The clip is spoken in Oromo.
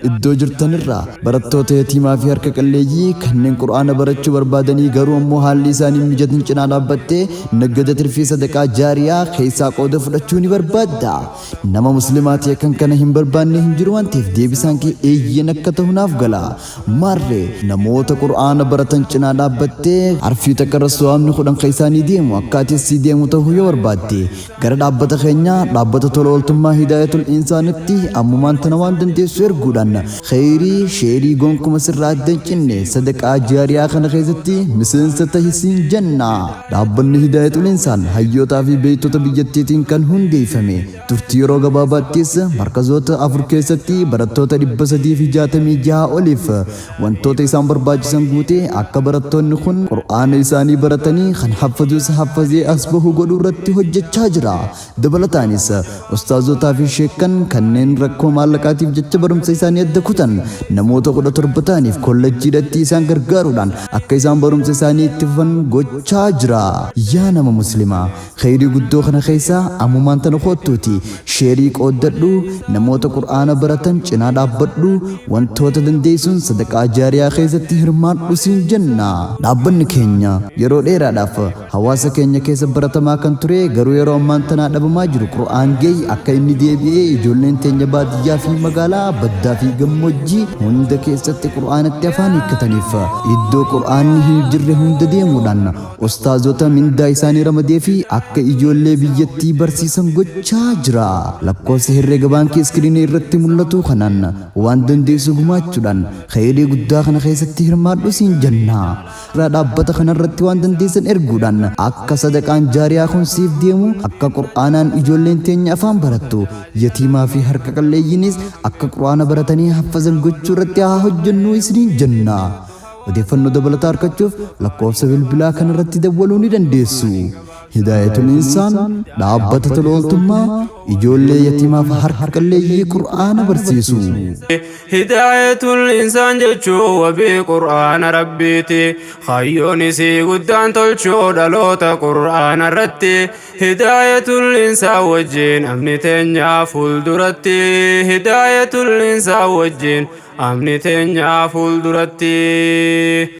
iddoo jirtanirraa barattoota yatiimaa fi harka qalleeyyii kanneen qur'aana barachuu barbaadanii garuu ammoo haalli isaanii mijatin cinaa dhaabbattee naggada tirfii sadaqaa jaariyaa keessaa qooda fudhachuu ni barbaadda. Nama muslimaa ta'e kan kana hin barbaanne hin jiru waan ta'eef deebisaan kee eeyyan akka ta'u naaf gala. Maarree namoota qur'aana baratan cinaa dhaabbattee harfii takka rasuwaamni kudhan keessaanii deemu akka ati sii deemu ta'uu yoo barbaadde gara dhaabbata keenyaa dhaabbata tola ooltummaa hidaayatul insaanitti ammumaan tana waan dandeessu erguudhaan khayrii sheerii gonkuma sirraa addan cinne sadaqaa jaariyaa kana keessatti miseensa tahisiin jenna. Dhaabbanni hidaayatul insaan hayyootaa fi beektota biyyattiitiin kan hundeeffame turtii yeroo gabaabaattis markazoota 4 keessatti barattoota 366 oliif wantoota isaan barbaachisan guutee akka barattoonni kun qur'aana isaanii baratanii kan haffazus haffazee as bahu godhuu irratti hojjechaa jira. Dabalataanis ustaazotaa fi sheekan kanneen rakkoo maallaqaatiif jecha barumsa isaanii adda kutan namoota 17 ta'aniif kollejjiidhatti isaan gargaaruudhaan akka isaan barumsa isaanii itti fufan gochaa jira. Yaa nama muslimaa khayrii guddoo kana keessaa ammumaan tana kottuuti sheerii qooddadhu, namoota qur'aana baratan cinaa dhaabbadhu, wantoota dandeessuun sadaqaa jaariyaa keessatti hirmaadhu siin jenna. Dhaabbanni keenya yeroo dheeraadhaaf hawaasa keenya keessa baratamaa kan ture garuu yeroo ammaan tanaa dhabamaa jiru qur'aan geey akka inni deebi'ee ijoolleen teenya baadiyyaa fi magaalaa baddaa fi gammoojjii hunda keessatti qur'aanatti afaan hiikkataniif iddoo qur'aanni hin jirre hunda deemuudhaan ustaazota mindaa isaanii ramadee fi akka ijoollee biyyattii barsiisan gochaa jira. Lakkoofsa herreega baankii iskiriinii irratti mul'atu kanaan waan dandeessu gumaachuudhaan khayrii guddaa kana keessatti hirmaadhu siin jenna. Dhaabbata kanarratti waan dandeessan erguudhaan akka sadaqaan jaariyaa kun siif deemu akka qur'aanaan ijoolleen teenya afaan barattu yatiimaa fi harka qalleeyyiinis akka qur'aana baratanii haffazan gochuu irratti haa hojjennu isiniin jenna. Odeeffannoo dabalataa argachuuf lakkoofsa bilbilaa kanarratti dawwaluu ni dandeessu. Hidaayatul insaan dhaabbata tola ooltummaa ijoollee yatiimaaf harka qalleeyyii qur'aana barsiisu. Hidaayatul insaan jechuun wabii qur'aana rabbiiti. Hayyoon isii guddaan tolchuu dhaloota qur'aana irratti. Hidaayatul insaan wajjin amni teenya fuulduratti. Hidaayatul insaan wajjin amni teenya fuulduratti.